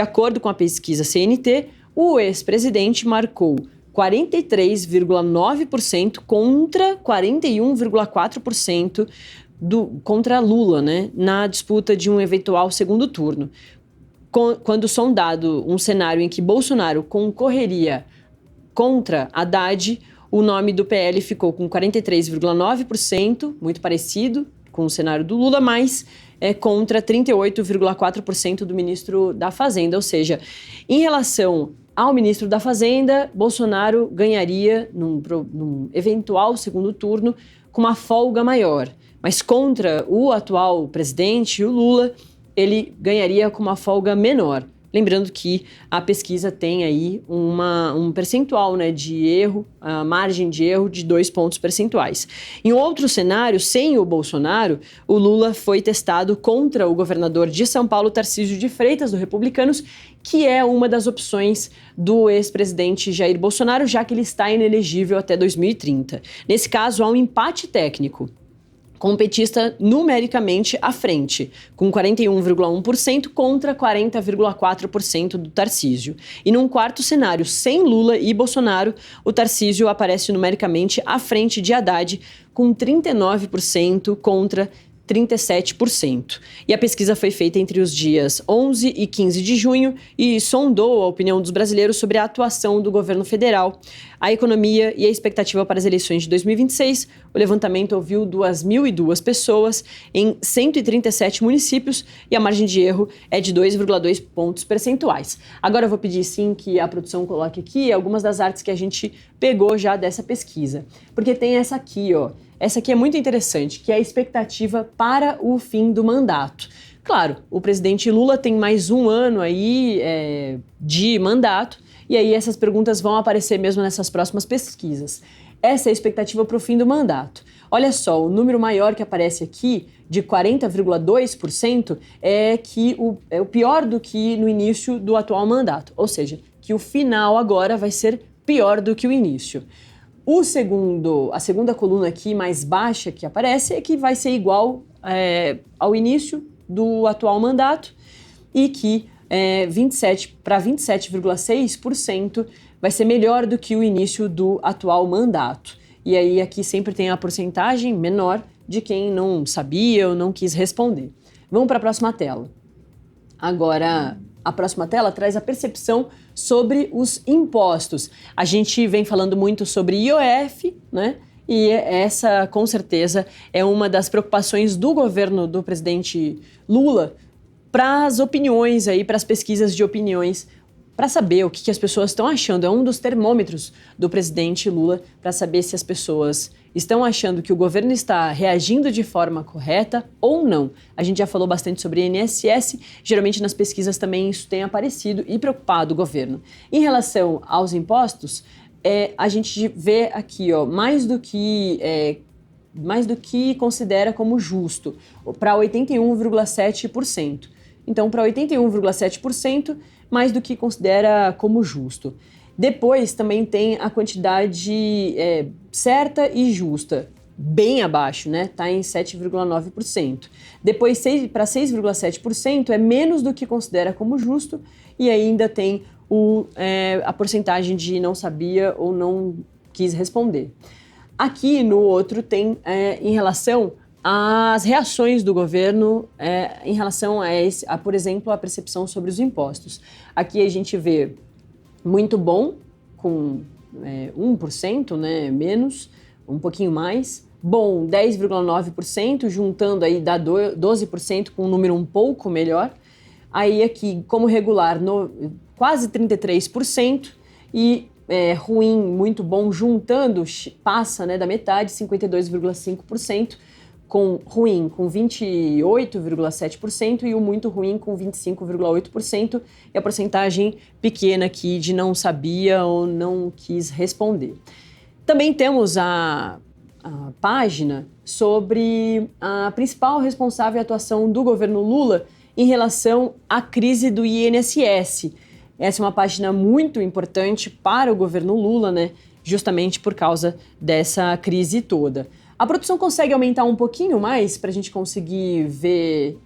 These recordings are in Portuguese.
acordo com a pesquisa CNT, o ex-presidente marcou 43,9% contra 41,4% contra Lula, né, na disputa de um eventual segundo turno. Quando sondado um cenário em que Bolsonaro concorreria contra Haddad, o nome do PL ficou com 43,9%, muito parecido com o cenário do Lula, mas contra 38,4% do ministro da Fazenda. Ou seja, em relação ao ministro da Fazenda, Bolsonaro ganharia num eventual segundo turno com uma folga maior. Mas contra o atual presidente, o Lula, ele ganharia com uma folga menor. Lembrando que a pesquisa tem aí um percentual, né, de erro, a margem de erro de 2 pontos percentuais. Em outro cenário, sem o Bolsonaro, o Lula foi testado contra o governador de São Paulo, Tarcísio de Freitas, do Republicanos, que é uma das opções do ex-presidente Jair Bolsonaro, já que ele está inelegível até 2030. Nesse caso, há um empate técnico, com o petista numericamente à frente, com 41,1% contra 40,4% do Tarcísio. E num quarto cenário, sem Lula e Bolsonaro, o Tarcísio aparece numericamente à frente de Haddad, com 39% contra 37%. E a pesquisa foi feita entre os dias 11 e 15 de junho e sondou a opinião dos brasileiros sobre a atuação do governo federal, a economia e a expectativa para as eleições de 2026. O levantamento ouviu 2.002 pessoas em 137 municípios e a margem de erro é de 2,2 pontos percentuais. Agora eu vou pedir sim que a produção coloque aqui algumas das artes que a gente pegou já dessa pesquisa, porque tem essa aqui, ó. Essa aqui é muito interessante, que é a expectativa para o fim do mandato. Claro, o presidente Lula tem mais um ano aí de mandato, e aí essas perguntas vão aparecer mesmo nessas próximas pesquisas. Essa é a expectativa para o fim do mandato. Olha só, o número maior que aparece aqui, de 40,2%, é o pior do que no início do atual mandato. Ou seja, que o final agora vai ser pior do que o início. A segunda coluna aqui, mais baixa, que aparece, é que vai ser igual ao início do atual mandato e que 27 para 27,6% vai ser melhor do que o início do atual mandato. E aí aqui sempre tem a porcentagem menor de quem não sabia ou não quis responder. Vamos para a próxima tela. Agora, a próxima tela traz a percepção sobre os impostos. A gente vem falando muito sobre IOF, né? E essa, com certeza, é uma das preocupações do governo do presidente Lula para as opiniões aí, para as pesquisas de opiniões, para saber o que as pessoas estão achando. É um dos termômetros do presidente Lula para saber se as pessoas estão achando que o governo está reagindo de forma correta ou não. A gente já falou bastante sobre INSS, geralmente nas pesquisas também isso tem aparecido e preocupado o governo. Em relação aos impostos, a gente vê aqui, ó, mais do que considera como justo, para 81,7%. Então, para 81,7%, mais do que considera como justo. Depois também tem a quantidade certa e justa, bem abaixo, né? Está em 7,9%. Depois, para 6,7% é menos do que considera como justo e ainda tem a porcentagem de não sabia ou não quis responder. Aqui no outro tem em relação às reações do governo em relação a, por exemplo, a percepção sobre os impostos. Aqui a gente vê muito bom, com 1%, né, menos, um pouquinho mais. Bom, 10,9%, juntando aí dá 12% com um número um pouco melhor. Aí aqui, como regular, quase 33%. E ruim, muito bom, juntando, passa, né, da metade, 52,5%. Com ruim com 28,7% e o muito ruim com 25,8%, e a porcentagem pequena aqui de não sabia ou não quis responder. Também temos a página sobre a principal responsável e atuação do governo Lula em relação à crise do INSS. Essa é uma página muito importante para o governo Lula, né? Justamente por causa dessa crise toda. A produção consegue aumentar um pouquinho mais para a gente conseguir ver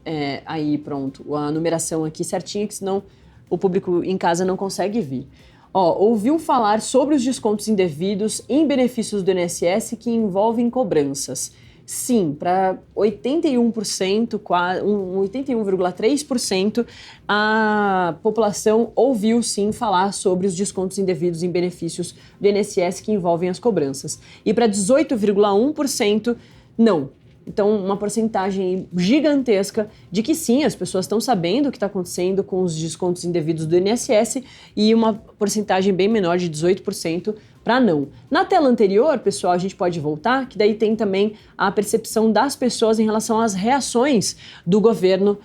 aí, pronto, a numeração aqui certinha, que senão o público em casa não consegue ver. Ouviu falar sobre os descontos indevidos em benefícios do INSS que envolvem cobranças. Sim, para 81%, 81,3%, a população ouviu sim falar sobre os descontos indevidos em benefícios do INSS que envolvem as cobranças. E para 18,1%, não. Então, uma porcentagem gigantesca de que sim, as pessoas estão sabendo o que está acontecendo com os descontos indevidos do INSS e uma porcentagem bem menor de 18% para não. Na tela anterior, pessoal, a gente pode voltar, que daí tem também a percepção das pessoas em relação às reações do governo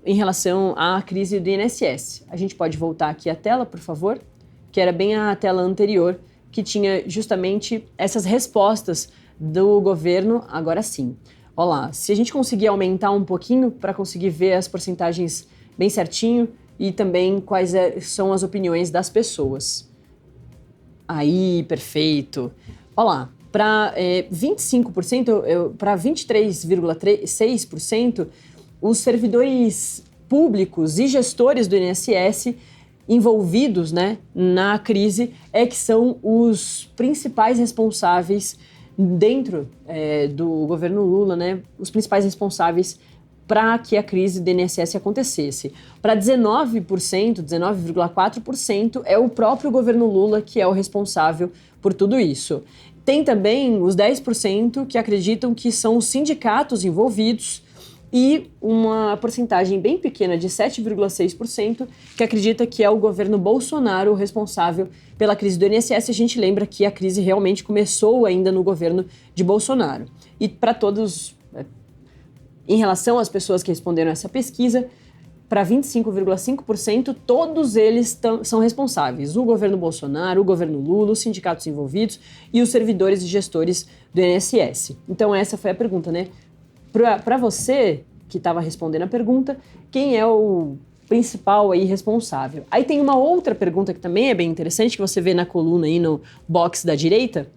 em relação à crise do INSS. A gente pode voltar aqui a tela, por favor, que era bem a tela anterior, que tinha justamente essas respostas do governo. Agora sim. Olha lá, se a gente conseguir aumentar um pouquinho para conseguir ver as porcentagens bem certinho e também quais são as opiniões das pessoas. Aí, perfeito. Olha lá, para 25%, para 23,6%, os servidores públicos e gestores do INSS envolvidos, né, na crise que são os principais responsáveis dentro do governo Lula, né, os principais responsáveis para que a crise do INSS acontecesse. Para 19%, 19,4%, é o próprio governo Lula que é o responsável por tudo isso. Tem também os 10% que acreditam que são os sindicatos envolvidos e uma porcentagem bem pequena de 7,6% que acredita que é o governo Bolsonaro o responsável pela crise do INSS. A gente lembra que a crise realmente começou ainda no governo de Bolsonaro. E para todos, em relação às pessoas que responderam essa pesquisa, para 25,5%, todos eles são responsáveis. O governo Bolsonaro, o governo Lula, os sindicatos envolvidos e os servidores e gestores do INSS. Então essa foi a pergunta, né? Para você que estava respondendo a pergunta, quem é o principal aí responsável? Aí tem uma outra pergunta que também é bem interessante, que você vê na coluna aí no box da direita,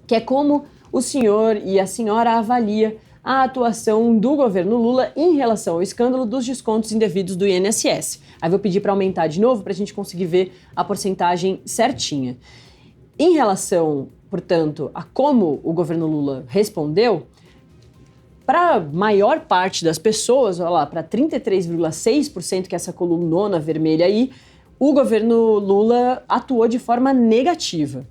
que é como o senhor e a senhora avalia a atuação do governo Lula em relação ao escândalo dos descontos indevidos do INSS. Aí vou pedir para aumentar de novo para a gente conseguir ver a porcentagem certinha. Em relação, portanto, a como o governo Lula respondeu, para a maior parte das pessoas, olha lá, para 33,6%, que é essa coluna vermelha aí, o governo Lula atuou de forma negativa.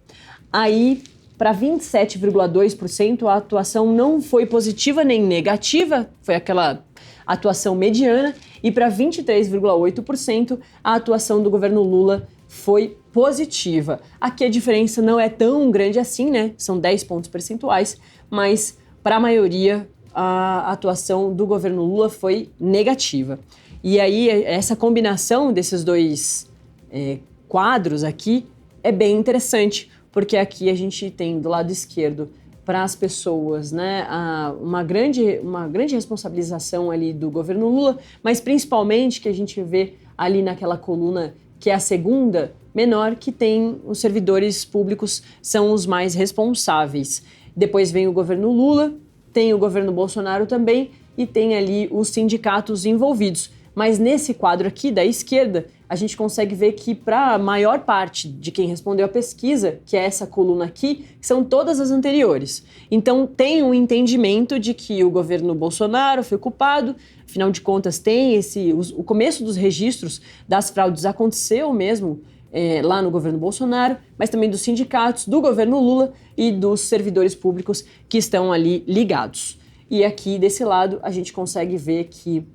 Aí, para 27,2%, a atuação não foi positiva nem negativa, foi aquela atuação mediana, e para 23,8%, a atuação do governo Lula foi positiva. Aqui a diferença não é tão grande assim, né? São 10 pontos percentuais, mas para a maioria a atuação do governo Lula foi negativa. E aí essa combinação desses dois quadros aqui é bem interessante, porque aqui a gente tem do lado esquerdo para as pessoas, né, uma grande responsabilização ali do governo Lula, mas principalmente que a gente vê ali naquela coluna que é a segunda menor, que tem os servidores públicos são os mais responsáveis. Depois vem o governo Lula, tem o governo Bolsonaro também e tem ali os sindicatos envolvidos. Mas nesse quadro aqui da esquerda, a gente consegue ver que para a maior parte de quem respondeu a pesquisa, que é essa coluna aqui, são todas as anteriores. Então tem um entendimento de que o governo Bolsonaro foi culpado, afinal de contas tem o começo dos registros das fraudes aconteceu mesmo lá no governo Bolsonaro, mas também dos sindicatos, do governo Lula e dos servidores públicos que estão ali ligados. E aqui desse lado a gente consegue ver que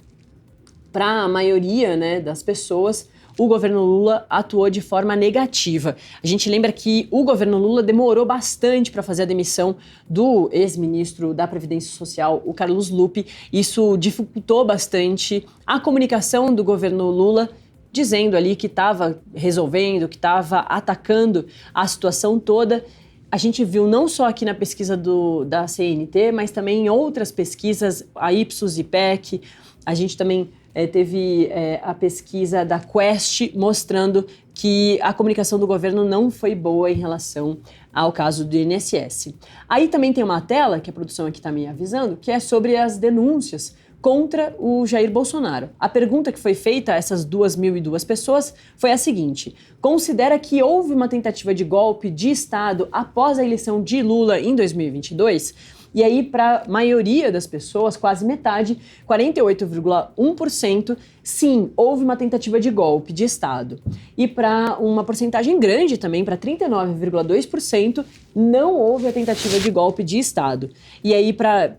para a maioria, né, das pessoas, o governo Lula atuou de forma negativa. A gente lembra que o governo Lula demorou bastante para fazer a demissão do ex-ministro da Previdência Social, o Carlos Lupe. Isso dificultou bastante a comunicação do governo Lula, dizendo ali que estava resolvendo, que estava atacando a situação toda. A gente viu não só aqui na pesquisa da CNT, mas também em outras pesquisas, a Ipsos e IPEC. A gente também teve a pesquisa da Quest mostrando que a comunicação do governo não foi boa em relação ao caso do INSS. Aí também tem uma tela, que a produção aqui está me avisando, que é sobre as denúncias contra o Jair Bolsonaro. A pergunta que foi feita a essas 2.002 pessoas foi a seguinte: considera que houve uma tentativa de golpe de Estado após a eleição de Lula em 2022? E aí, para a maioria das pessoas, quase metade, 48,1%, sim, houve uma tentativa de golpe de Estado. E para uma porcentagem grande também, para 39,2%, não houve a tentativa de golpe de Estado. E aí, para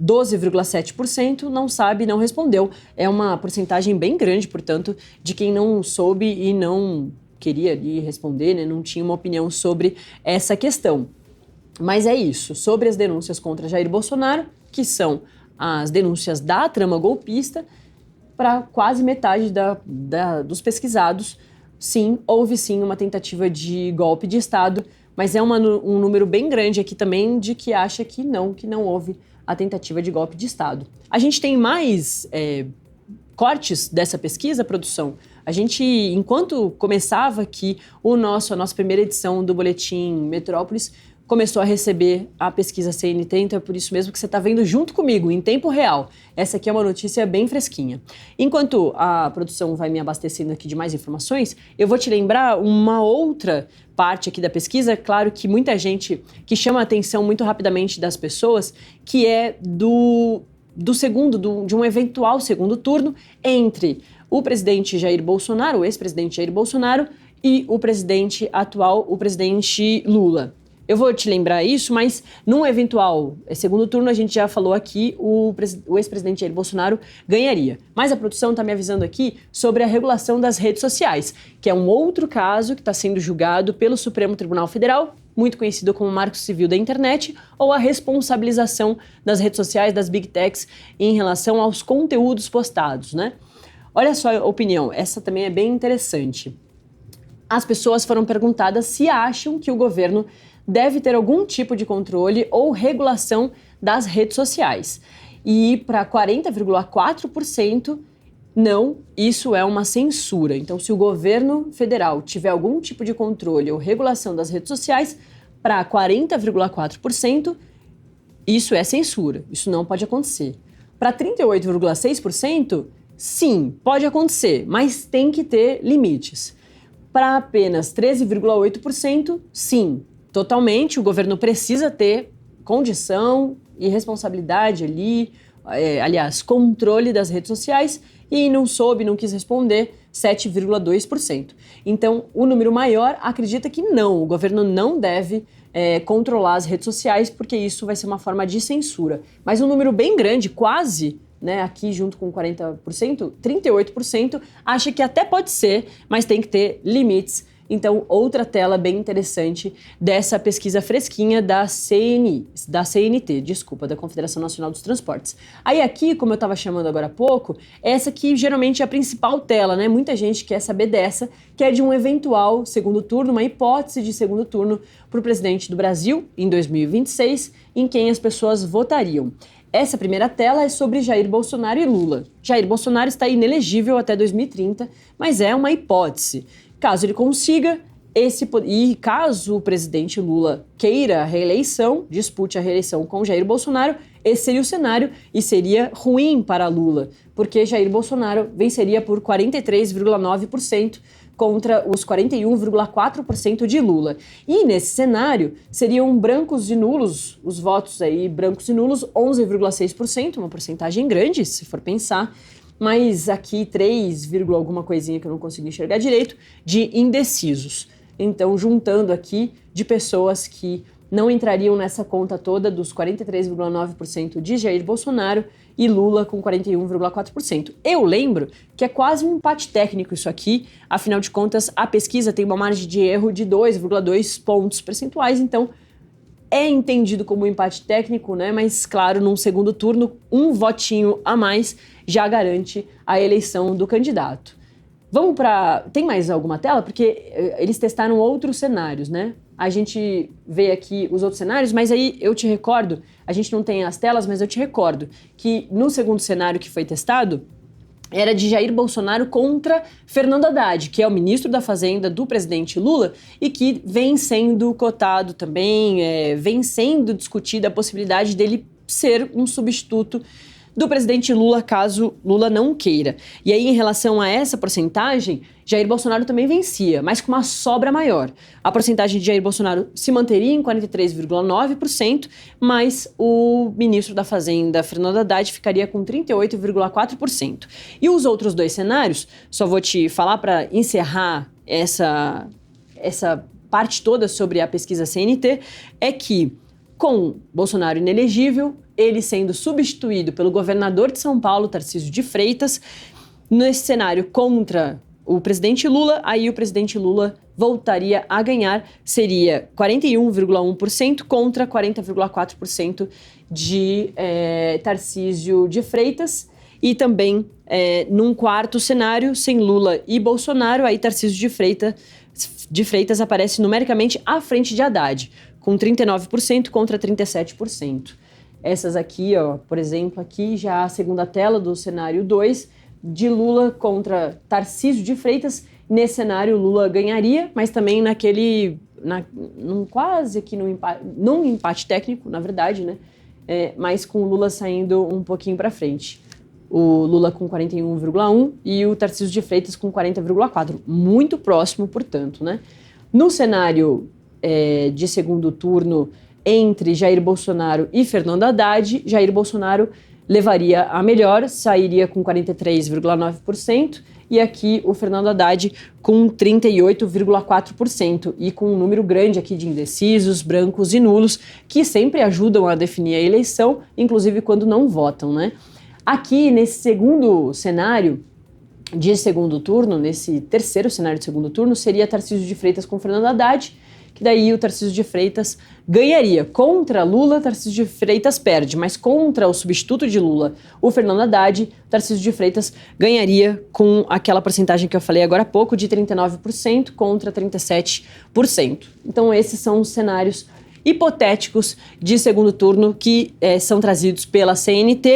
12,7% não sabe, não respondeu. É uma porcentagem bem grande, portanto, de quem não soube e não queria ali responder, né, não tinha uma opinião sobre essa questão. Mas é isso, sobre as denúncias contra Jair Bolsonaro, que são as denúncias da trama golpista, para quase metade dos pesquisados, sim, houve sim uma tentativa de golpe de Estado, mas é um número bem grande aqui também de que acha que não houve a tentativa de golpe de Estado. A gente tem mais cortes dessa pesquisa, produção. A gente, enquanto começava aqui a nossa primeira edição do Boletim Metrópolis, começou a receber a pesquisa CNT, então é por isso mesmo que você está vendo junto comigo, em tempo real. Essa aqui é uma notícia bem fresquinha. Enquanto a produção vai me abastecendo aqui de mais informações, eu vou te lembrar uma outra parte aqui da pesquisa, claro que muita gente que chama a atenção muito rapidamente das pessoas, que é de um eventual segundo turno entre o presidente Jair Bolsonaro, o ex-presidente Jair Bolsonaro, e o presidente atual, o presidente Lula. Eu vou te lembrar isso, mas num eventual segundo turno, a gente já falou aqui, o ex-presidente Jair Bolsonaro ganharia. Mas a produção está me avisando aqui sobre a regulação das redes sociais, que é um outro caso que está sendo julgado pelo Supremo Tribunal Federal, muito conhecido como Marco Civil da Internet, ou a responsabilização das redes sociais, das Big Techs, em relação aos conteúdos postados, né? Olha só a opinião, essa também é bem interessante. As pessoas foram perguntadas se acham que o governo deve ter algum tipo de controle ou regulação das redes sociais. E para 40,4%, não, isso é uma censura. Então, se o governo federal tiver algum tipo de controle ou regulação das redes sociais, para 40,4%, isso é censura. Isso não pode acontecer. Para 38,6%, sim, pode acontecer, mas tem que ter limites. Para apenas 13,8%, sim, totalmente, o governo precisa ter condição e responsabilidade ali, controle das redes sociais, e não quis responder, 7,2%. Então, o número maior acredita que não, o governo não deve controlar as redes sociais, porque isso vai ser uma forma de censura. Mas um número bem grande, quase, né, aqui junto com 40%, 38%, acha que até pode ser, mas tem que ter limites. Então, outra tela bem interessante dessa pesquisa fresquinha da CNT, da Confederação Nacional dos Transportes. Aí aqui, como eu estava chamando agora há pouco, essa aqui geralmente é a principal tela, né? Muita gente quer saber dessa, que é de um eventual segundo turno, uma hipótese de segundo turno para o presidente do Brasil em 2026, em quem as pessoas votariam. Essa primeira tela é sobre Jair Bolsonaro e Lula. Jair Bolsonaro está inelegível até 2030, mas é uma hipótese. Caso ele consiga, e caso o presidente Lula queira a reeleição, dispute a reeleição com Jair Bolsonaro, esse seria o cenário e seria ruim para Lula, porque Jair Bolsonaro venceria por 43,9% contra os 41,4% de Lula. E nesse cenário, seriam brancos e nulos, os votos aí brancos e nulos, 11,6%, uma porcentagem grande, se for pensar, mas aqui 3, alguma coisinha que eu não consegui enxergar direito, de indecisos. Então, juntando aqui de pessoas que não entrariam nessa conta toda dos 43,9% de Jair Bolsonaro e Lula com 41,4%. Eu lembro que é quase um empate técnico isso aqui, afinal de contas, a pesquisa tem uma margem de erro de 2,2 pontos percentuais, então é entendido como um empate técnico, né? Mas, claro, num segundo turno, um votinho a mais já garante a eleição do candidato. Vamos para... Tem mais alguma tela? Porque eles testaram outros cenários, né? A gente vê aqui os outros cenários, mas aí eu te recordo, a gente não tem as telas, mas eu te recordo que no segundo cenário que foi testado, era de Jair Bolsonaro contra Fernando Haddad, que é o ministro da Fazenda do presidente Lula e que vem sendo cotado também, vem sendo discutida a possibilidade dele ser um substituto do presidente Lula, caso Lula não queira. E aí, em relação a essa porcentagem, Jair Bolsonaro também vencia, mas com uma sobra maior. A porcentagem de Jair Bolsonaro se manteria em 43,9%, mas o ministro da Fazenda, Fernando Haddad, ficaria com 38,4%. E os outros dois cenários, só vou te falar para encerrar essa parte toda sobre a pesquisa CNT, é que com Bolsonaro inelegível, ele sendo substituído pelo governador de São Paulo, Tarcísio de Freitas, nesse cenário contra o presidente Lula, aí o presidente Lula voltaria a ganhar, seria 41,1% contra 40,4% de Tarcísio de Freitas. E também, num quarto cenário, sem Lula e Bolsonaro, aí Tarcísio de Freitas aparece numericamente à frente de Haddad, com 39% contra 37%. Essas aqui, ó, por exemplo, aqui já a segunda tela do cenário 2, de Lula contra Tarcísio de Freitas. Nesse cenário, Lula ganharia, mas também num empate técnico, na verdade, né? Mas com o Lula saindo um pouquinho para frente. O Lula com 41,1% e o Tarcísio de Freitas com 40,4%. Muito próximo, portanto, né? No cenário de segundo turno entre Jair Bolsonaro e Fernando Haddad, Jair Bolsonaro levaria a melhor, sairia com 43,9%, e aqui o Fernando Haddad com 38,4%, e com um número grande aqui de indecisos, brancos e nulos, que sempre ajudam a definir a eleição, inclusive quando não votam, né? Aqui, nesse segundo cenário de segundo turno, nesse terceiro cenário de segundo turno, seria Tarcísio de Freitas com Fernando Haddad, que daí o Tarcísio de Freitas ganharia. Contra Lula, Tarcísio de Freitas perde, mas contra o substituto de Lula, o Fernando Haddad, Tarcísio de Freitas ganharia com aquela porcentagem que eu falei agora há pouco, de 39% contra 37%. Então esses são os cenários hipotéticos de segundo turno que são trazidos pela CNT.